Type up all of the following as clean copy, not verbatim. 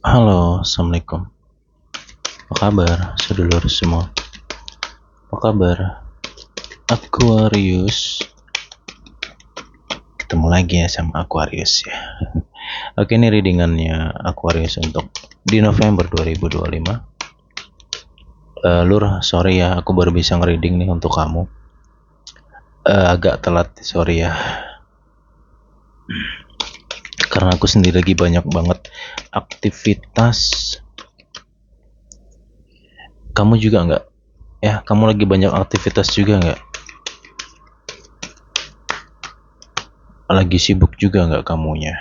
Halo, assalamualaikum. Apa kabar, sedulur semua? Apa kabar, Aquarius? Ketemu lagi ya sama Aquarius ya. Oke, ini readingannya Aquarius untuk di November 2025. Lur, sorry ya, aku baru bisa ngereading nih untuk kamu. Agak telat, sorry ya. Karena aku sendiri lagi banyak banget aktivitas. Kamu juga nggak? Ya, kamu lagi banyak aktivitas juga nggak? Lagi sibuk juga nggak kamunya?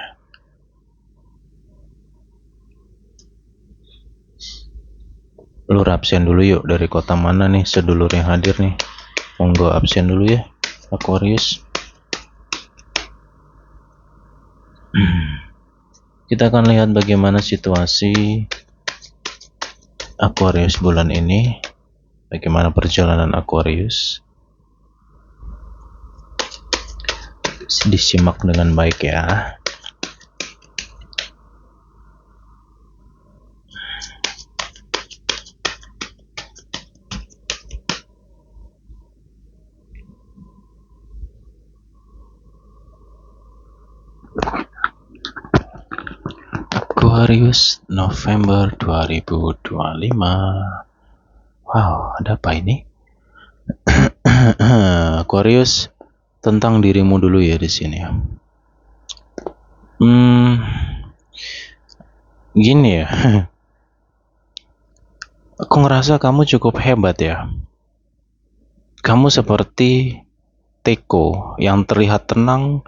Lu absen dulu yuk, dari kota mana nih sedulur yang hadir nih? Monggo absen dulu ya, Aquarius. Kita akan lihat bagaimana situasi Aquarius bulan ini, bagaimana perjalanan Aquarius. Disimak dengan baik ya. Aquarius November 2025. Wow, ada apa ini? Aquarius, tentang dirimu dulu ya di sini. Gini ya. Aku ngerasa kamu cukup hebat ya. Kamu seperti teko yang terlihat tenang,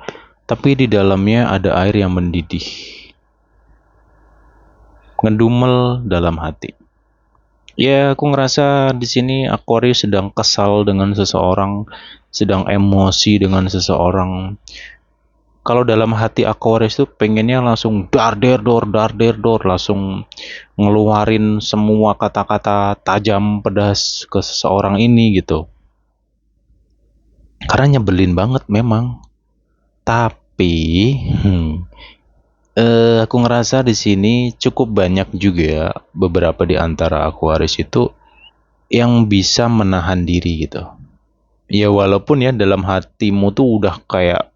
tapi di dalamnya ada air yang mendidih. Ngedumel dalam hati. Ya, aku ngerasa di sini Aquarius sedang kesal dengan seseorang, sedang emosi dengan seseorang. Kalau dalam hati Aquarius tuh pengennya langsung dar der dor, langsung ngeluarin semua kata-kata tajam pedas ke seseorang ini gitu. Karena nyebelin banget memang. Tapi aku ngerasa di sini cukup banyak juga beberapa di antara Aquarius itu yang bisa menahan diri gitu. Ya walaupun ya dalam hatimu tuh udah kayak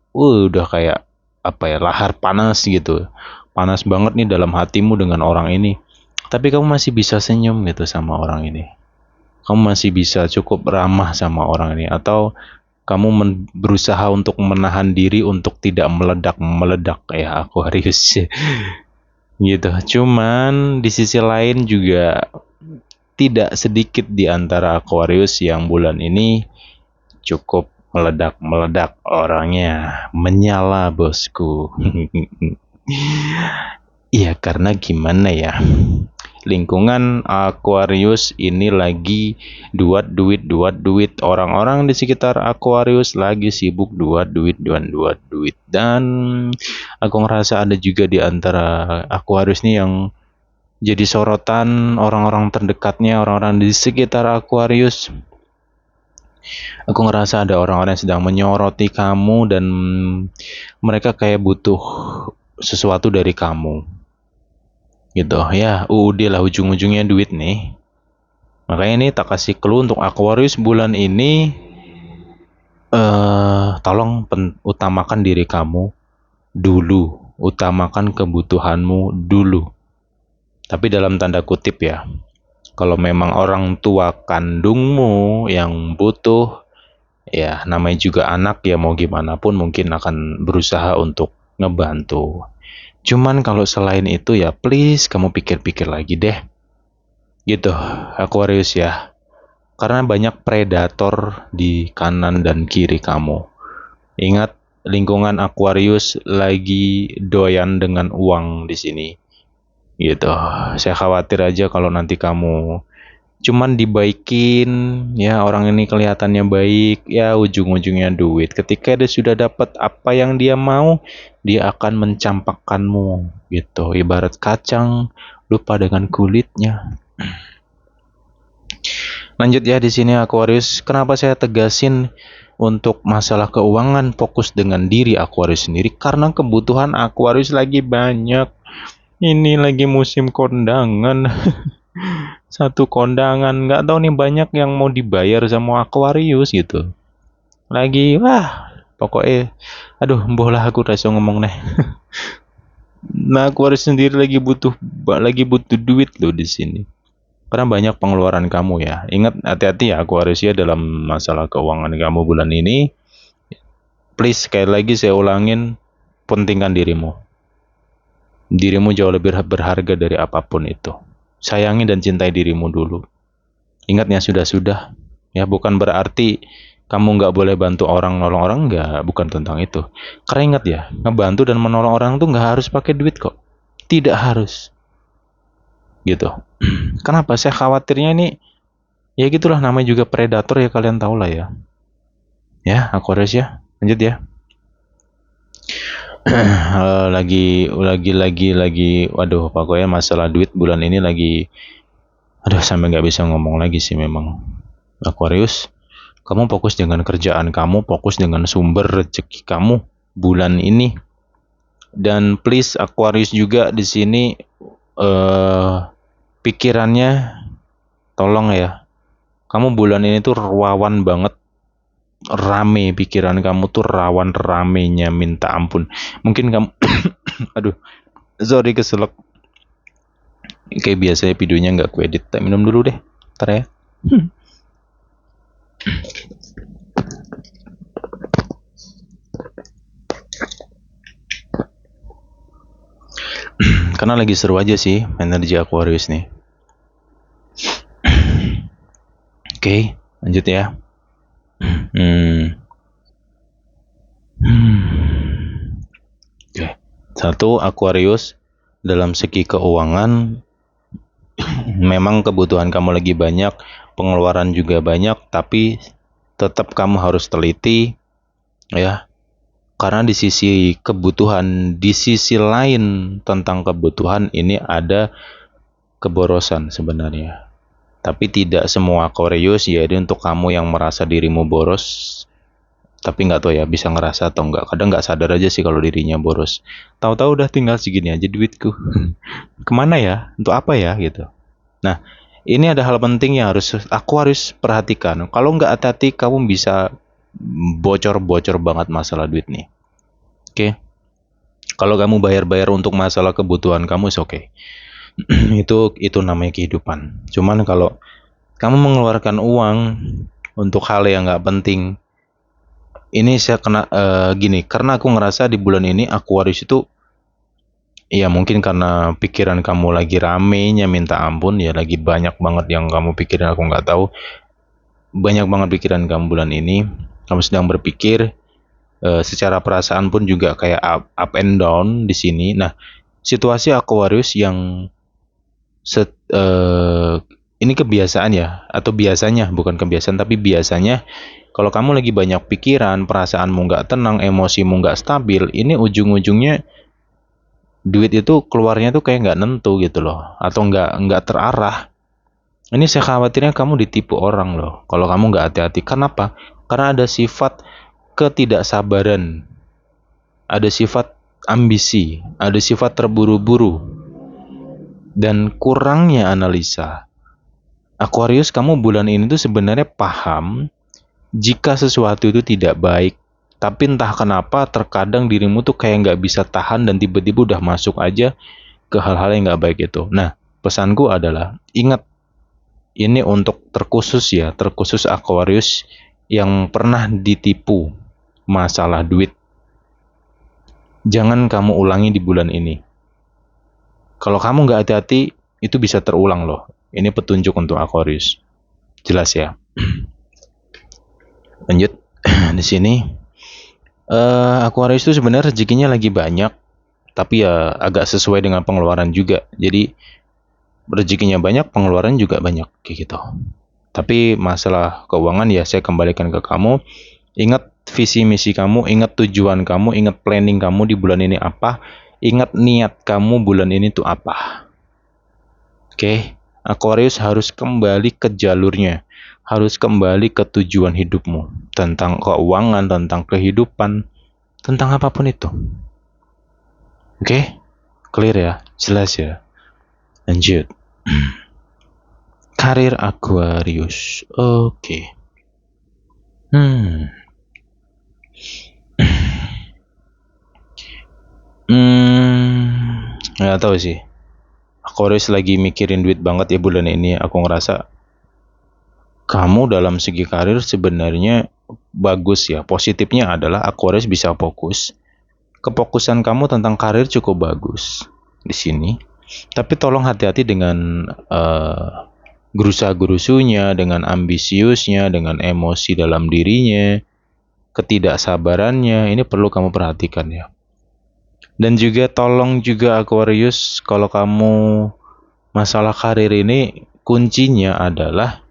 apa ya, lahar panas gitu. Panas banget nih dalam hatimu dengan orang ini. Tapi kamu masih bisa senyum gitu sama orang ini. Kamu masih bisa cukup ramah sama orang ini, atau kamu berusaha untuk menahan diri untuk tidak meledak ya Aquarius. Gitu. Cuman di sisi lain juga tidak sedikit di antara Aquarius yang bulan ini cukup meledak orangnya, menyala bosku. Iya, karena gimana ya, lingkungan Aquarius ini lagi duat duit. Orang-orang di sekitar Aquarius lagi sibuk duat duit. Dan aku ngerasa ada juga di antara Aquarius nih yang jadi sorotan orang-orang terdekatnya, orang-orang di sekitar Aquarius. Aku ngerasa ada orang-orang yang sedang menyoroti kamu dan mereka kayak butuh sesuatu dari kamu. Gitu ya, UUD lah, ujung-ujungnya duit nih. Makanya ini tak kasih clue untuk Aquarius bulan ini. Tolong utamakan diri kamu dulu, utamakan kebutuhanmu dulu. Tapi dalam tanda kutip ya, kalau memang orang tua kandungmu yang butuh, ya namanya juga anak ya, mau gimana pun mungkin akan berusaha untuk ngebantu. Cuman kalau selain itu ya please kamu pikir-pikir lagi deh. Gitu, Aquarius ya. Karena banyak predator di kanan dan kiri kamu. Ingat, lingkungan Aquarius lagi doyan dengan uang di sini. Gitu. Saya khawatir aja kalau nanti kamu cuman dibaikin, ya orang ini kelihatannya baik, ya ujung-ujungnya duit. Ketika dia sudah dapat apa yang dia mau, dia akan mencampakkanmu gitu, ibarat kacang lupa dengan kulitnya. Lanjut ya di sini Aquarius, kenapa saya tegasin untuk masalah keuangan fokus dengan diri Aquarius sendiri, karena kebutuhan Aquarius lagi banyak. Ini lagi musim kondangan. Satu kondangan, nggak tahu nih banyak yang mau dibayar sama Aquarius gitu. Lagi, wah, pokoknya, aduh, boh lah aku rasa ngomong nih. Nah, Aquarius sendiri lagi butuh duit loh di sini. Karena banyak pengeluaran kamu ya. Ingat, hati-hati ya Aquarius ya dalam masalah keuangan kamu bulan ini. Please, sekali lagi saya ulangin, pentingkan dirimu. Dirimu jauh lebih berharga dari apapun itu. Sayangi dan cintai dirimu dulu. Ingatnya sudah-sudah. Ya, bukan berarti kamu nggak boleh bantu orang, nolong orang, nggak. Bukan tentang itu. Karena ingat ya, ngebantu dan menolong orang tuh nggak harus pakai duit kok. Tidak harus. Gitu. Kenapa? Saya khawatirnya ini, ya gitulah namanya juga predator ya, kalian tahu lah ya. Ya, Aquarius ya. Lanjut ya. lagi, waduh, pokoknya masalah duit bulan ini lagi, aduh, sampai nggak bisa ngomong lagi sih memang. Aquarius, kamu fokus dengan kerjaan kamu, fokus dengan sumber rezeki kamu bulan ini. Dan please Aquarius juga di sini, pikirannya tolong ya. Kamu bulan ini tuh rawan banget, rame pikiran kamu tuh rawan ramenya minta ampun. Mungkin kamu aduh, sorry keselak. Kayak biasanya videonya nggak kuedit. Tak minum dulu deh, ntar ya. Karena lagi seru aja sih energi Aquarius nih. Oke, lanjut ya. Oke. Satu, Aquarius dalam segi keuangan memang kebutuhan kamu lagi banyak, pengeluaran juga banyak, tapi tetap kamu harus teliti ya. Karena di sisi kebutuhan, di sisi lain tentang kebutuhan ini ada keborosan sebenarnya. Tapi tidak semua Aquarius, jadi untuk kamu yang merasa dirimu boros, tapi nggak tahu ya bisa ngerasa atau nggak. Kadang nggak sadar aja sih kalau dirinya boros. Tahu-tahu udah tinggal segini aja duitku. Kemana ya? Untuk apa ya gitu. Nah, ini ada hal penting yang Aquarius perhatikan. Kalau nggak hati-hati, kamu bisa bocor-bocor banget masalah duit nih. Oke. Kalau kamu bayar-bayar untuk masalah kebutuhan kamu, oke. itu namanya kehidupan. Cuman kalau kamu mengeluarkan uang untuk hal yang nggak penting, ini saya kena gini. Karena aku ngerasa di bulan ini Aquarius itu, ya mungkin karena pikiran kamu lagi ramenya minta ampun ya, lagi banyak banget yang kamu pikirin, aku nggak tahu. Banyak banget pikiran kamu bulan ini. Kamu sedang berpikir, secara perasaan pun juga kayak up and down di sini. Nah, situasi Aquarius yang ini kebiasaan ya, atau biasanya, bukan kebiasaan tapi biasanya, kalau kamu lagi banyak pikiran, perasaanmu nggak tenang, emosimu nggak stabil, ini ujung-ujungnya duit itu keluarnya tuh kayak nggak nentu gitu loh, atau nggak terarah. Ini saya khawatirnya kamu ditipu orang loh, kalau kamu nggak hati-hati. Kenapa? Karena ada sifat ketidaksabaran, ada sifat ambisi, ada sifat terburu-buru, dan kurangnya analisa. Aquarius, kamu bulan ini tuh sebenarnya paham jika sesuatu itu tidak baik, tapi entah kenapa terkadang dirimu tuh kayak nggak bisa tahan dan tiba-tiba udah masuk aja ke hal-hal yang nggak baik itu. Nah, pesanku adalah ingat, ini untuk terkhusus Aquarius yang pernah ditipu masalah duit. Jangan kamu ulangi di bulan ini. Kalau kamu nggak hati-hati, itu bisa terulang loh. Ini petunjuk untuk Aquarius. Jelas ya? Lanjut. Di sini, Aquarius itu sebenarnya rezekinya lagi banyak, tapi ya agak sesuai dengan pengeluaran juga. Jadi rezekinya banyak, pengeluaran juga banyak kayak gitu. Tapi masalah keuangan ya saya kembalikan ke kamu. Ingat visi misi kamu, ingat tujuan kamu, ingat planning kamu di bulan ini apa, ingat niat kamu bulan ini tuh apa. Oke, Aquarius harus kembali ke jalurnya, harus kembali ke tujuan hidupmu, tentang keuangan, tentang kehidupan, tentang apapun itu. Oke, clear ya? Jelas ya. Lanjut. Karir Aquarius. Oke. Nggak tahu sih. Aquarius lagi mikirin duit banget ya bulan ini. Aku ngerasa kamu dalam segi karir sebenarnya bagus ya. Positifnya adalah Aquarius bisa fokus. Kefokusan kamu tentang karir cukup bagus di sini. Tapi tolong hati-hati dengan gerusa-gerusunya, dengan ambisiusnya, dengan emosi dalam dirinya, ketidaksabarannya. Ini perlu kamu perhatikan ya. Dan juga tolong juga Aquarius, kalau kamu masalah karir ini kuncinya adalah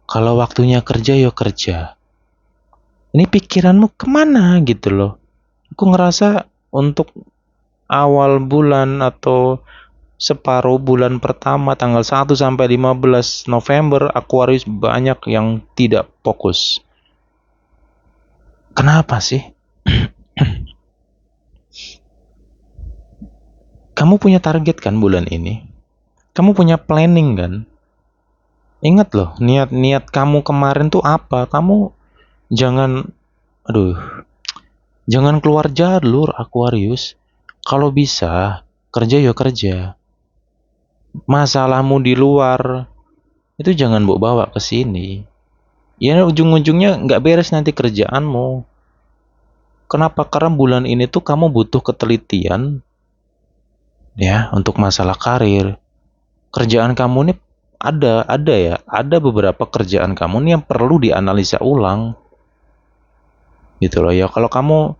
kalau waktunya kerja ya kerja. Ini pikiranmu kemana gitu loh. Aku ngerasa untuk awal bulan atau separuh bulan pertama tanggal 1 sampai 15 November Aquarius banyak yang tidak fokus. Kenapa sih? Kamu punya target kan bulan ini? Kamu punya planning kan? Ingat loh, niat-niat kamu kemarin tuh apa? Kamu jangan jangan keluar jalur Aquarius. Kalau bisa, kerja ya kerja. Masalahmu di luar itu jangan bawa ke sini. Ya ujung-ujungnya nggak beres nanti kerjaanmu. Kenapa? Karena bulan ini tuh kamu butuh ketelitian ya untuk masalah karir. Kerjaan kamu nih ada beberapa kerjaan kamu nih yang perlu dianalisa ulang. Gitu loh ya. Kalau kamu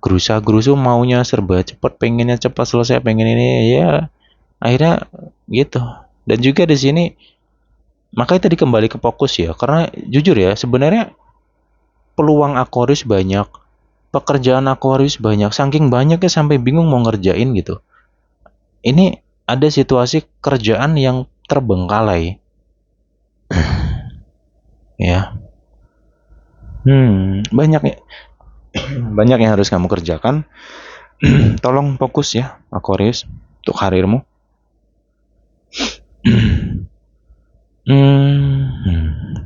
gerusa-gerusu maunya serba cepat, pengennya cepat selesai, pengen ini ya akhirnya gitu. Dan juga di sini makanya tadi kembali ke fokus ya, karena jujur ya sebenarnya peluang Aquarius banyak, pekerjaan Aquarius banyak, saking banyaknya sampai bingung mau ngerjain gitu. Ini ada situasi kerjaan yang terbengkalai ya. Banyak ya. Banyak yang harus kamu kerjakan. Tolong fokus ya Aquarius untuk karirmu.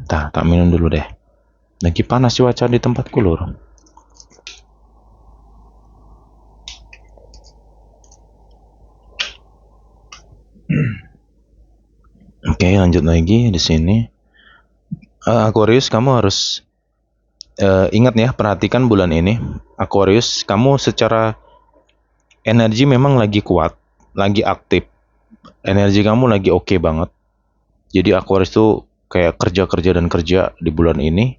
Tak minum dulu deh. Lagi panas cuaca di tempatku lur. Oke, lanjut lagi di sini. Aquarius, kamu harus ingat ya, perhatikan bulan ini. Aquarius, kamu secara energi memang lagi kuat, lagi aktif. Energi kamu lagi oke banget. Jadi Aquarius tuh kayak kerja dan kerja di bulan ini.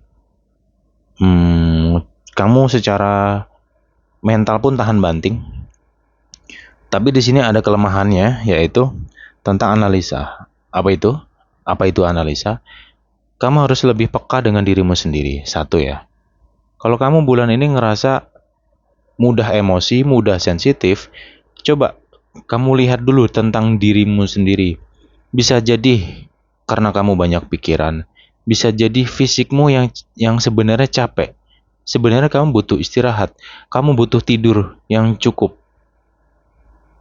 Kamu secara mental pun tahan banting. Tapi di sini ada kelemahannya, yaitu tentang analisa. Apa itu? Apa itu analisa? Kamu harus lebih peka dengan dirimu sendiri. Satu ya. Kalau kamu bulan ini ngerasa mudah emosi, mudah sensitif, coba kamu lihat dulu tentang dirimu sendiri. Bisa jadi karena kamu banyak pikiran, bisa jadi fisikmu yang sebenarnya capek. Sebenarnya kamu butuh istirahat, kamu butuh tidur yang cukup.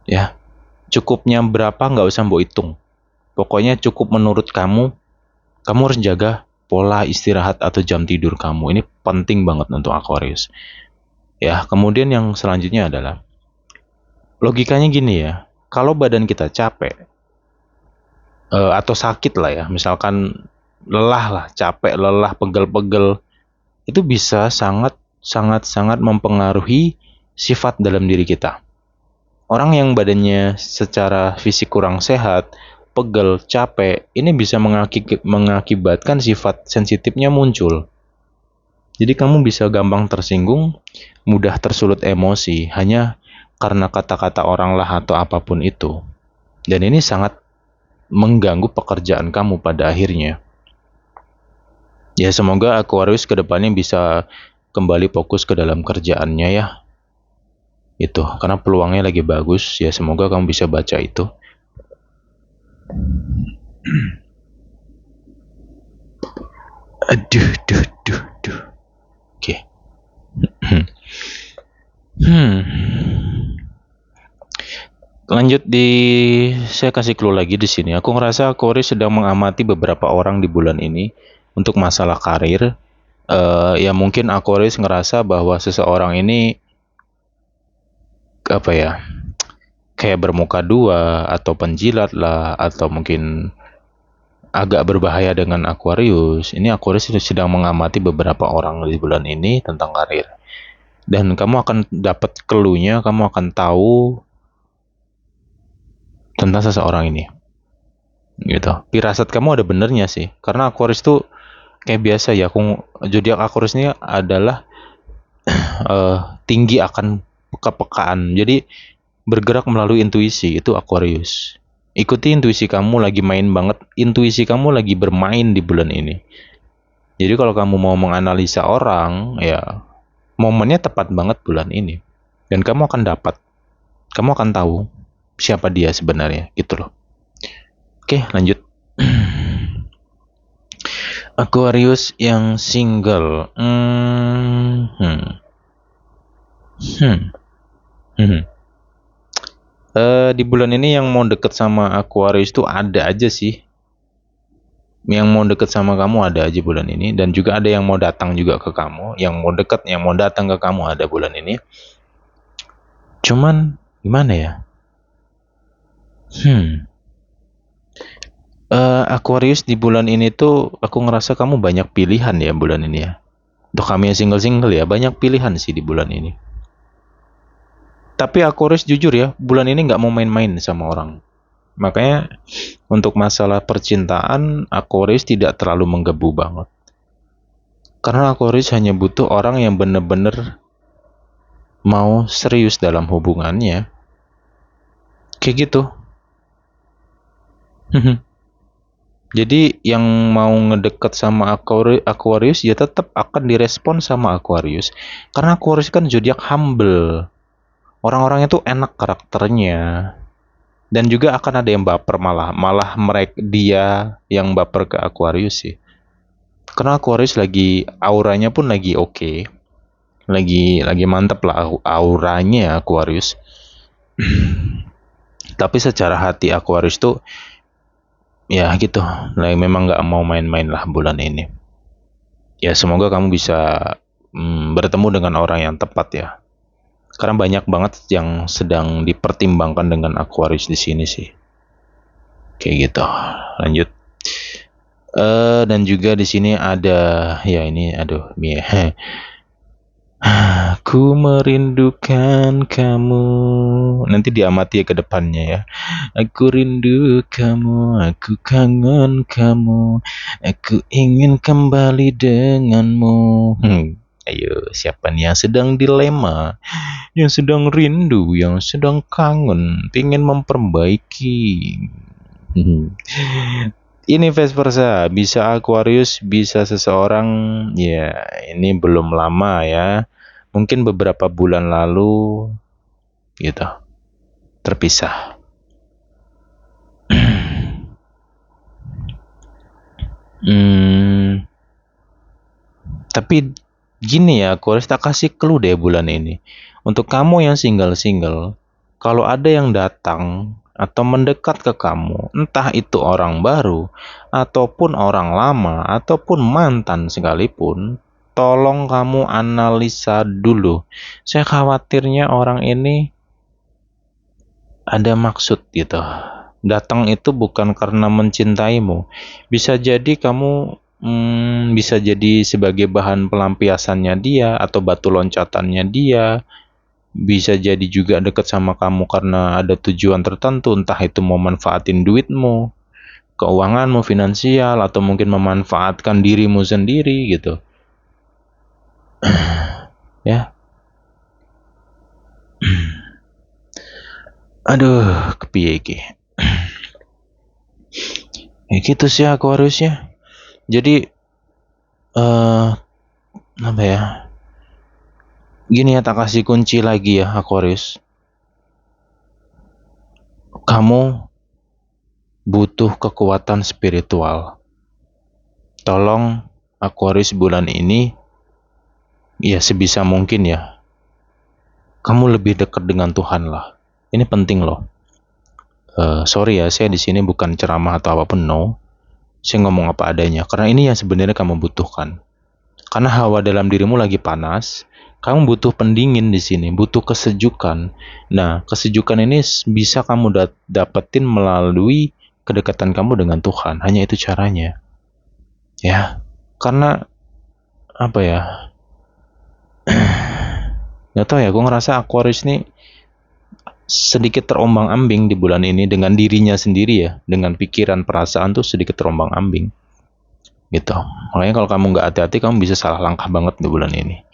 Ya, cukupnya berapa nggak usah mbok hitung. Pokoknya cukup menurut kamu. Kamu harus jaga pola istirahat atau jam tidur kamu. Ini penting banget untuk Aquarius. Ya, kemudian yang selanjutnya adalah logikanya gini ya. Kalau badan kita capek atau sakit lah ya, misalkan lelah lah, capek, lelah, pegel-pegel, itu bisa sangat mempengaruhi sifat dalam diri kita. Orang yang badannya secara fisik kurang sehat, pegel, capek, ini bisa mengakibatkan sifat sensitifnya muncul. Jadi kamu bisa gampang tersinggung, mudah tersulut emosi, hanya karena kata-kata orang lah atau apapun itu. Dan ini sangat mengganggu pekerjaan kamu pada akhirnya. Ya semoga Aquarius kedepannya bisa kembali fokus ke dalam kerjaannya ya. Itu, karena peluangnya lagi bagus, ya semoga kamu bisa baca itu. Aduh. Oke. Lanjut saya kasih clue lagi di sini. Aku ngerasa Aquarius sedang mengamati beberapa orang di bulan ini untuk masalah karir. Ya mungkin Aquarius ngerasa bahwa seseorang ini apa ya, kayak bermuka dua atau penjilat lah, atau mungkin agak berbahaya dengan Aquarius. Ini Aquarius sedang mengamati beberapa orang di bulan ini tentang karir. Dan kamu akan dapat clue-nya, kamu akan tahu tentang seseorang ini. Gitu. Firasat kamu ada benernya sih. Karena Aquarius tuh kayak biasa ya, zodiak Aquarius ini adalah tinggi akan kepekaan. Jadi bergerak melalui intuisi, itu Aquarius. Ikuti intuisi kamu, lagi main banget. Intuisi kamu lagi bermain di bulan ini. Jadi kalau kamu mau menganalisa orang, ya momennya tepat banget bulan ini. Dan kamu akan tahu siapa dia sebenarnya, gitu loh. Oke, lanjut. Aquarius yang single. Di bulan ini yang mau deket sama Aquarius tuh ada aja sih. Yang mau deket sama kamu ada aja bulan ini. Dan juga ada yang mau datang juga ke kamu. Yang mau deket, yang mau datang ke kamu ada bulan ini. Cuman gimana ya? Aquarius di bulan ini tuh aku ngerasa kamu banyak pilihan ya bulan ini ya. Untuk kami yang single-single ya, banyak pilihan sih di bulan ini. Tapi Aquarius jujur ya, bulan ini nggak mau main-main sama orang. Makanya untuk masalah percintaan, Aquarius tidak terlalu menggebu banget. Karena Aquarius hanya butuh orang yang bener-bener mau serius dalam hubungannya. Kayak gitu. Jadi yang mau ngedeket sama Aquarius ya tetap akan direspon sama Aquarius. Karena Aquarius kan zodiak humble. Orang-orangnya tuh enak karakternya. Dan juga akan ada yang baper, malah mereka dia yang baper ke Aquarius sih. Karena Aquarius lagi auranya pun lagi oke. Lagi mantep lah auranya Aquarius. Tapi secara hati Aquarius tuh ya gitu, memang nggak mau main-main lah bulan ini. Ya semoga kamu bisa bertemu dengan orang yang tepat ya. Karena banyak banget yang sedang dipertimbangkan dengan Aquarius di sini sih. Kayak gitu. Lanjut. Dan juga di sini ada ya ini, aduh, aku merindukan kamu. Nanti diamati ya ke depannya ya. Aku rindu kamu, aku kangen kamu, aku ingin kembali denganmu. Ayo, siapa nih yang sedang dilema, yang sedang rindu, yang sedang kangen, ingin memperbaiki? Ini vice versa, bisa Aquarius, bisa seseorang, ya ini belum lama ya, mungkin beberapa bulan lalu gitu, terpisah. Tapi gini ya, Aquarius, tak kasih clue deh bulan ini. Untuk kamu yang single-single, kalau ada yang datang atau mendekat ke kamu, entah itu orang baru, ataupun orang lama, ataupun mantan sekalipun, tolong kamu analisa dulu. Saya khawatirnya orang ini ada maksud gitu. Datang itu bukan karena mencintaimu. Bisa jadi kamu bisa jadi sebagai bahan pelampiasannya dia atau batu loncatannya dia. Bisa jadi juga dekat sama kamu karena ada tujuan tertentu, entah itu mau manfaatin duitmu, keuanganmu, finansial, atau mungkin memanfaatkan dirimu sendiri gitu. Ya. Aduh, kepiye iki. Ya gitu sih Aquarius ya. Jadi apa ya? Gini ya, tak kasih kunci lagi ya Aquarius. Kamu butuh kekuatan spiritual. Tolong Aquarius bulan ini ya sebisa mungkin ya, kamu lebih dekat dengan Tuhan lah. Ini penting loh. Sorry ya, saya di sini bukan ceramah atau apapun, no. Saya ngomong apa adanya, karena ini yang sebenarnya kamu butuhkan. Karena hawa dalam dirimu lagi panas, kamu butuh pendingin di sini, butuh kesejukan. Nah, kesejukan ini bisa kamu dapetin melalui kedekatan kamu dengan Tuhan. Hanya itu caranya. Ya, karena apa ya? Gak tau ya, gue ngerasa Aquarius ini sedikit terombang-ambing di bulan ini dengan dirinya sendiri ya, dengan pikiran perasaan tuh sedikit terombang-ambing gitu. Makanya kalau kamu nggak hati-hati, kamu bisa salah langkah banget di bulan ini.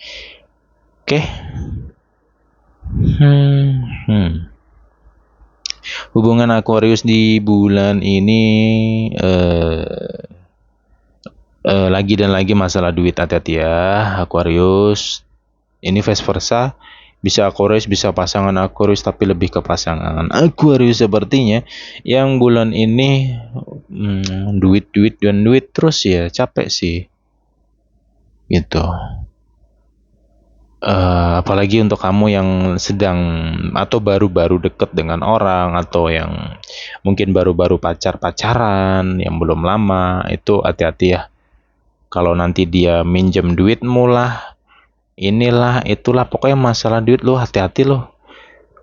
Oke. Hubungan Aquarius di bulan ini lagi dan lagi masalah duit, hati-hati ya Aquarius. Ini vice versa, bisa Aquarius bisa pasangan Aquarius, tapi lebih ke pasangan Aquarius sepertinya yang bulan ini duit dan duit terus ya, capek sih gitu. Apalagi untuk kamu yang sedang atau baru-baru deket dengan orang, atau yang mungkin baru-baru pacaran yang belum lama, itu hati-hati ya. Kalau nanti dia minjem duitmu lah, inilah itulah, pokoknya masalah duit lo hati-hati lo.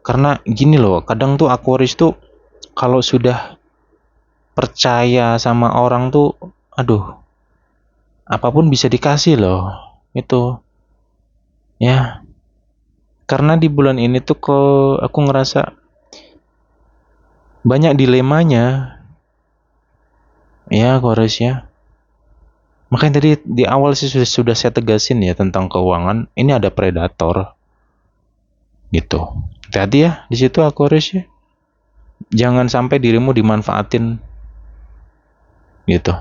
Karena gini loh, kadang tuh Aquarius tuh kalau sudah percaya sama orang tuh, aduh, apapun bisa dikasih loh itu ya. Karena di bulan ini tuh aku ngerasa banyak dilemanya ya Aquarius ya. Makanya tadi di awal sih sudah saya tegasin ya tentang keuangan, ini ada predator gitu. Hati-hati ya di situ Aquarius ya. Jangan sampai dirimu dimanfaatin gitu.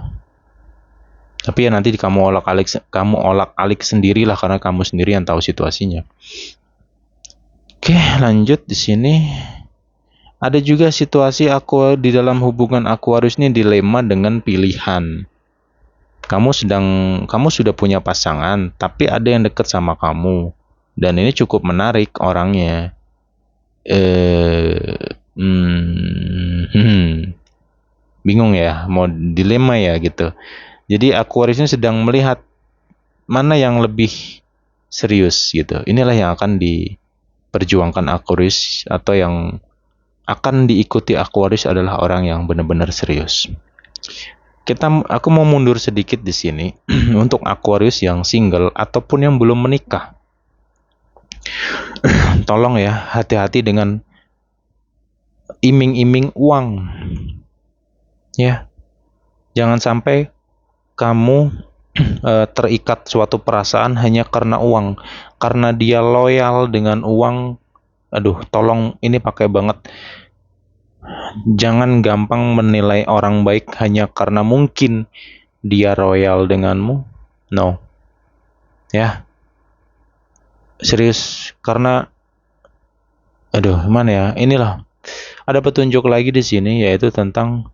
Tapi ya nanti kamu olak-alik sendirilah, karena kamu sendiri yang tahu situasinya. Oke, lanjut di sini. Ada juga situasi di dalam hubungan Aquarius ini dilema dengan pilihan. Kamu sudah punya pasangan, tapi ada yang dekat sama kamu, dan ini cukup menarik orangnya. Bingung ya, mau dilema ya gitu. Jadi Aquarius ini sedang melihat mana yang lebih serius gitu. Inilah yang akan diperjuangkan Aquarius, atau yang akan diikuti Aquarius adalah orang yang benar-benar serius. Aku mau mundur sedikit di sini untuk Aquarius yang single ataupun yang belum menikah. Tolong ya, hati-hati dengan iming-iming uang. Ya. Jangan sampai kamu terikat suatu perasaan hanya karena uang, karena dia loyal dengan uang. Aduh, tolong ini pakai banget. Jangan gampang menilai orang baik hanya karena mungkin dia royal denganmu. No. Ya. Serius, karena mana ya? Inilah. Ada petunjuk lagi di sini, yaitu tentang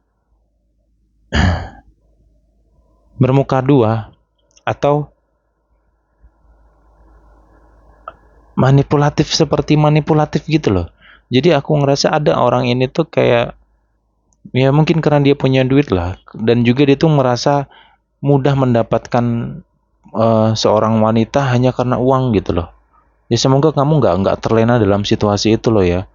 bermuka dua atau manipulatif gitu loh. Jadi aku ngerasa ada orang ini tuh kayak, ya mungkin karena dia punya duit lah, dan juga dia tuh merasa mudah mendapatkan seorang wanita hanya karena uang gitu loh. Ya semoga kamu nggak terlena dalam situasi itu loh ya.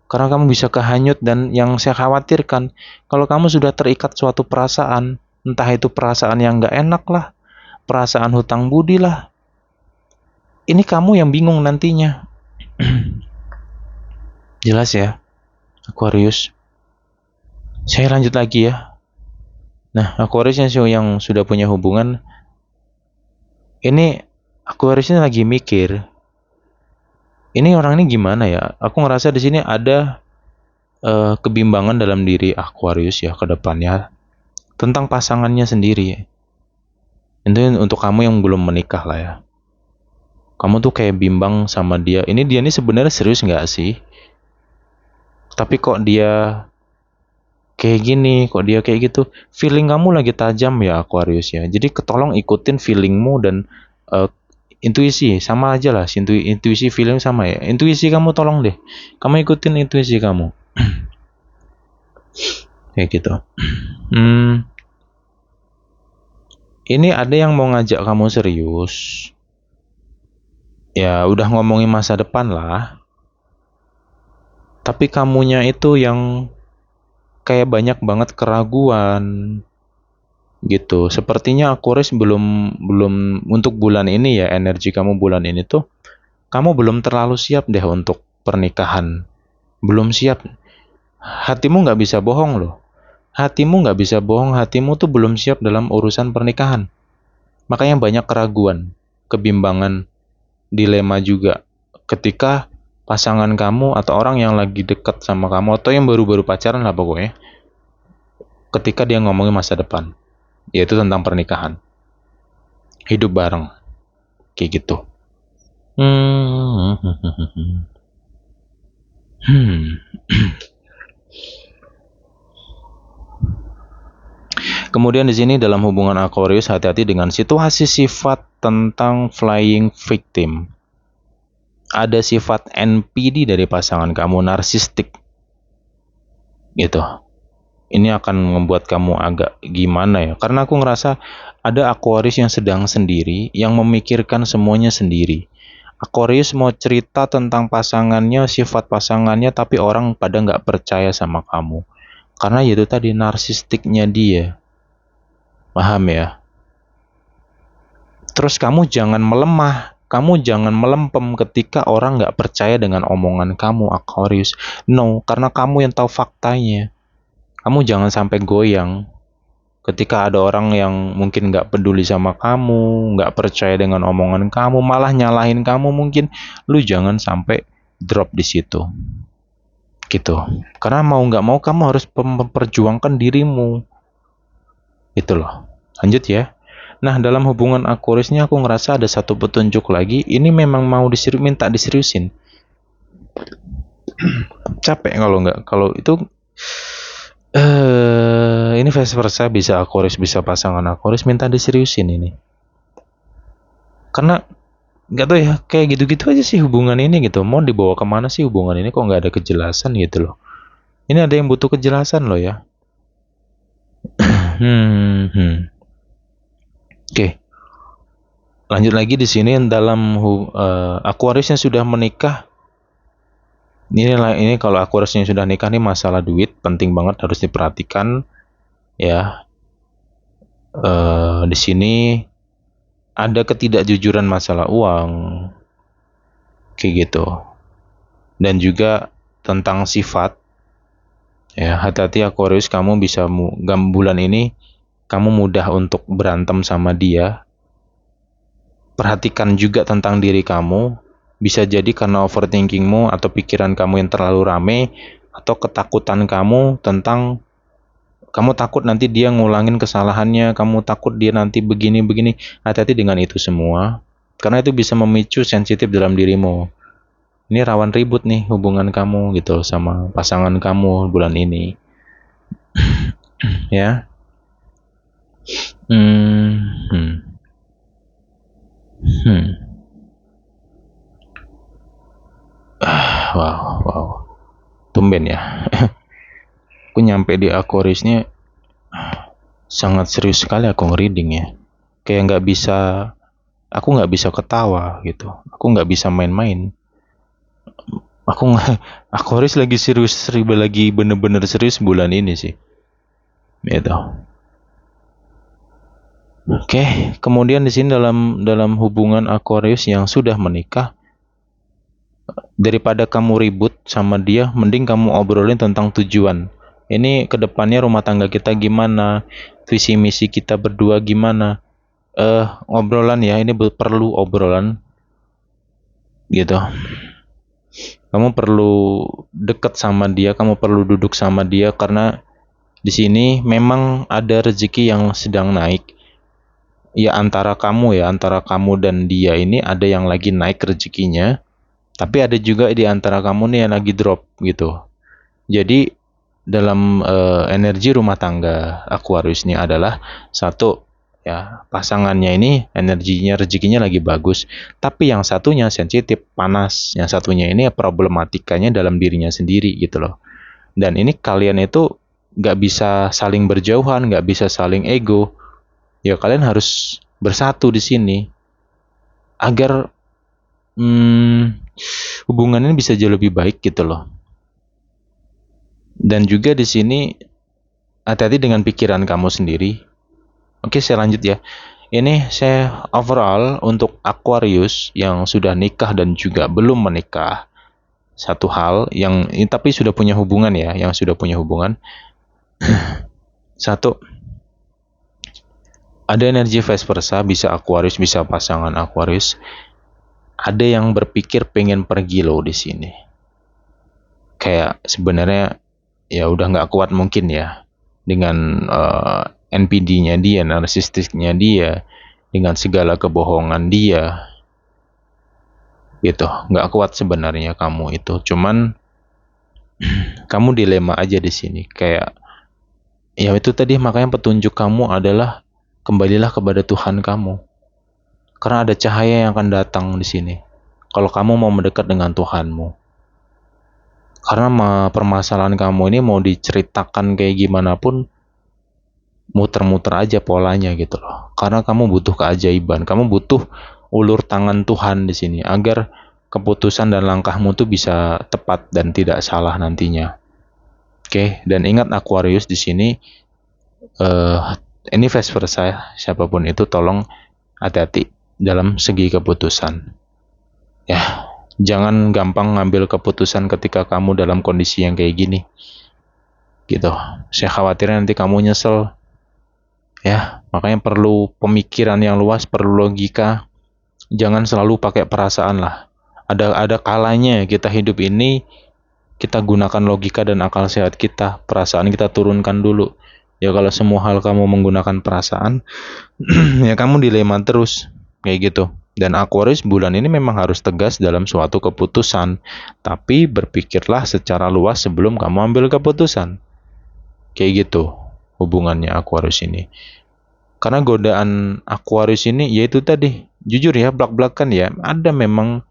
Karena kamu bisa kehanyut, dan yang saya khawatirkan kalau kamu sudah terikat suatu perasaan, entah itu perasaan yang nggak enak lah, perasaan hutang budi lah, ini kamu yang bingung nantinya. Jelas ya, Aquarius. Saya lanjut lagi ya. Nah, Aquarius yang sudah punya hubungan, ini Aquarius ini lagi mikir, ini orang ini gimana ya? Aku ngerasa di sini ada kebimbangan dalam diri Aquarius ya ke depannya tentang pasangannya sendiri. Itu untuk kamu yang belum menikah lah ya. Kamu tuh kayak bimbang sama dia. Dia sebenarnya serius nggak sih? Tapi kok dia kayak gini, kok dia kayak gitu. Feeling kamu lagi tajam ya Aquarius ya. Jadi ketolong ikutin feelingmu dan intuisi, sama aja lah. Intuisi feeling sama ya. Intuisi kamu tolong deh. Kamu ikutin intuisi kamu. Kayak gitu. Ini ada yang mau ngajak kamu serius. Ya udah ngomongin masa depan lah. Tapi kamunya itu yang kayak banyak banget keraguan gitu. Sepertinya Aquarius belum belum untuk bulan ini ya, energi kamu bulan ini tuh kamu belum terlalu siap deh untuk pernikahan. Belum siap. Hatimu nggak bisa bohong loh. Hatimu nggak bisa bohong. Hatimu tuh belum siap dalam urusan pernikahan. Makanya banyak keraguan, kebimbangan, dilema juga. Ketika pasangan kamu atau orang yang lagi dekat sama kamu atau yang baru-baru pacaran lah pokoknya, ketika dia ngomongin masa depan, yaitu tentang pernikahan, hidup bareng, kayak gitu. Kemudian di sini dalam hubungan Aquarius, hati-hati dengan situasi sifat tentang flying victim. Ada sifat NPD dari pasangan kamu, narsistik gitu. Ini akan membuat kamu agak gimana ya, karena aku ngerasa ada Aquarius yang sedang sendiri, yang memikirkan semuanya sendiri. Aquarius mau cerita tentang pasangannya, sifat pasangannya, tapi orang pada nggak percaya sama kamu. Karena itu tadi narsistiknya dia. Paham ya? Terus kamu jangan melemah, kamu jangan melempem ketika orang nggak percaya dengan omongan kamu, Aquarius. No, karena kamu yang tahu faktanya. Kamu jangan sampai goyang ketika ada orang yang mungkin nggak peduli sama kamu, nggak percaya dengan omongan kamu, malah nyalahin kamu mungkin. Lu jangan sampai drop di situ. Gitu. Karena mau nggak mau kamu harus memperjuangkan dirimu. Itu loh. Lanjut ya. Nah, dalam hubungan Aquariusnya aku ngerasa ada satu petunjuk lagi. Ini memang mau minta diseriusin. Capek kalau nggak. Kalau itu ini vice versa, bisa Aquarius bisa pasangan Aquarius minta diseriusin ini. Karena nggak tahu ya, kayak gitu-gitu aja sih hubungan ini gitu. Mau dibawa kemana sih hubungan ini kok nggak ada kejelasan gitu loh. Ini ada yang butuh kejelasan loh ya. Oke. Lanjut lagi di sini dalam Aquarius yang sudah menikah. Ini kalau Aquarius yang sudah nikah nih, masalah duit penting banget, harus diperhatikan ya. Di sini ada ketidakjujuran masalah uang, kayak gitu. Dan juga tentang sifat. Ya, hati-hati Aquarius, kamu bisa bulan ini kamu mudah untuk berantem sama dia. Perhatikan juga tentang diri kamu. Bisa jadi karena overthinkingmu atau pikiran kamu yang terlalu rame, atau ketakutan kamu tentang kamu takut nanti dia ngulangin kesalahannya, kamu takut dia nanti begini-begini. Hati-hati dengan itu semua, karena itu bisa memicu sensitif dalam dirimu. Ini rawan ribut nih hubungan kamu gitu sama pasangan kamu bulan ini. Ya. Wow. Tumben ya. Aku nyampe di Aquariusnya sangat serius sekali aku ngereading ya. Kayak aku nggak bisa ketawa gitu. Aku nggak bisa main-main. Aquarius lagi serius, lagi bener-bener serius bulan ini sih. Gitu. Oke, kemudian di sini dalam hubungan Aquarius yang sudah menikah, daripada kamu ribut sama dia, mending kamu obrolin tentang tujuan. Ini kedepannya rumah tangga kita gimana, visi misi kita berdua gimana. Obrolan ya, ini perlu obrolan gitu. Kamu perlu dekat sama dia, kamu perlu duduk sama dia, karena di sini memang ada rezeki yang sedang naik. Ya antara kamu dan dia ini ada yang lagi naik rezekinya, tapi ada juga di antara kamu nih yang lagi drop gitu. Jadi dalam energi rumah tangga Aquarius ini adalah satu ya, pasangannya ini energinya rezekinya lagi bagus, tapi yang satunya sensitif, panas, yang satunya ini problematikanya dalam dirinya sendiri gitu loh. Dan ini kalian itu nggak bisa saling berjauhan, nggak bisa saling ego. Ya kalian harus bersatu di sini agar hubungannya bisa jauh lebih baik gitu loh. Dan juga di sini hati-hati dengan pikiran kamu sendiri. Oke, saya lanjut ya. Ini saya overall untuk Aquarius yang sudah nikah dan juga belum menikah. Satu hal yang tapi sudah punya hubungan ya, yang sudah punya hubungan. Satu, ada energi vice versa, bisa Aquarius, bisa pasangan Aquarius. Ada yang berpikir pengen pergi loh di sini. Kayak sebenarnya ya udah nggak kuat mungkin ya dengan NPD-nya dia, narsistiknya dia, dengan segala kebohongan dia, gitu. Nggak kuat sebenarnya kamu itu. Cuman kamu dilema aja di sini. Kayak ya itu tadi, makanya petunjuk kamu adalah kembalilah kepada Tuhan kamu. Karena ada cahaya yang akan datang di sini. Kalau kamu mau mendekat dengan Tuhanmu. Karena permasalahan kamu ini mau diceritakan kayak gimana pun, muter-muter aja polanya gitu loh. Karena kamu butuh keajaiban, kamu butuh ulur tangan Tuhan di sini agar keputusan dan langkahmu tuh bisa tepat dan tidak salah nantinya. Oke, dan ingat Aquarius di sini, ini vice versa, siapapun itu tolong hati-hati dalam segi keputusan. Ya, jangan gampang ngambil keputusan ketika kamu dalam kondisi yang kayak gini. Gitu. Saya khawatir nanti kamu nyesel. Ya, makanya perlu pemikiran yang luas, perlu logika. Jangan selalu pakai perasaan lah. Ada kalanya kita hidup ini kita gunakan logika dan akal sehat kita. Perasaan kita turunkan dulu. Ya kalau semua hal kamu menggunakan perasaan, ya kamu dilema terus kayak gitu. Dan Aquarius bulan ini memang harus tegas dalam suatu keputusan, tapi berpikirlah secara luas sebelum kamu ambil keputusan. Kayak gitu hubungannya Aquarius ini. Karena godaan Aquarius ini yaitu tadi, jujur ya, belak-belakan ya, ada memang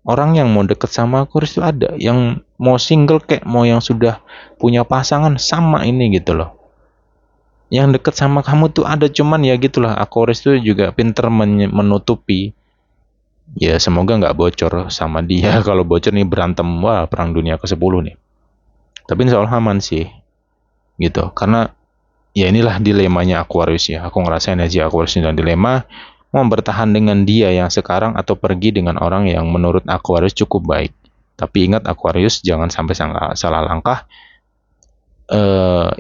orang yang mau deket sama Aquarius itu ada, yang mau single kayak mau yang sudah punya pasangan sama ini gitu loh. Yang deket sama kamu tuh ada, cuman ya gitulah, Aquarius tuh juga pinter menutupi. Ya semoga nggak bocor sama dia. Kalau bocor nih berantem, wah perang dunia ke-10 nih. Tapi insya Allah aman sih, gitu. Karena ya inilah dilemanya Aquarius ya. Aku ngerasa energi Aquarius ini dilema, mau bertahan dengan dia yang sekarang atau pergi dengan orang yang menurut Aquarius cukup baik. Tapi ingat Aquarius, jangan sampai salah langkah.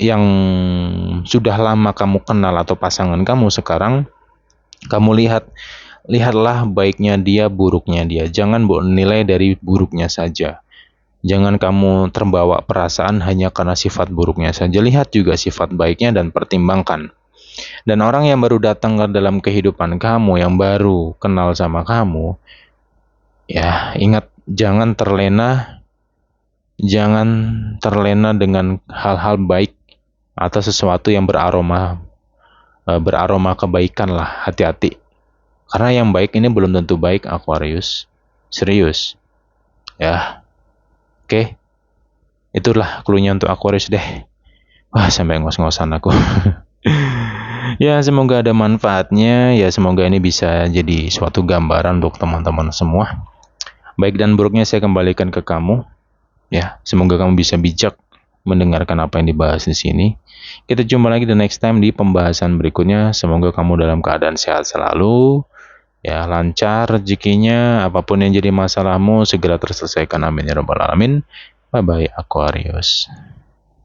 Yang sudah lama kamu kenal atau pasangan kamu sekarang, kamu lihatlah baiknya dia, buruknya dia. Jangan nilai dari buruknya saja. Jangan kamu terbawa perasaan hanya karena sifat buruknya saja. Lihat juga sifat baiknya dan pertimbangkan. Dan orang yang baru datang ke dalam kehidupan kamu, yang baru kenal sama kamu, ya ingat, jangan terlena dengan hal-hal baik atau sesuatu yang beraroma kebaikan lah. Hati-hati. Karena yang baik ini belum tentu baik, Aquarius. Serius. Ya. Oke. Itulah clue-nya untuk Aquarius deh. Wah, sampai ngos-ngosan aku. Ya, semoga ada manfaatnya. Ya, semoga ini bisa jadi suatu gambaran untuk teman-teman semua. Baik dan buruknya saya kembalikan ke kamu. Ya, semoga kamu bisa bijak mendengarkan apa yang dibahas di sini. Kita jumpa lagi the next time di pembahasan berikutnya. Semoga kamu dalam keadaan sehat selalu. Ya, lancar rezekinya, apapun yang jadi masalahmu segera terselesaikan, amin ya rabbal alamin. Bye bye Aquarius.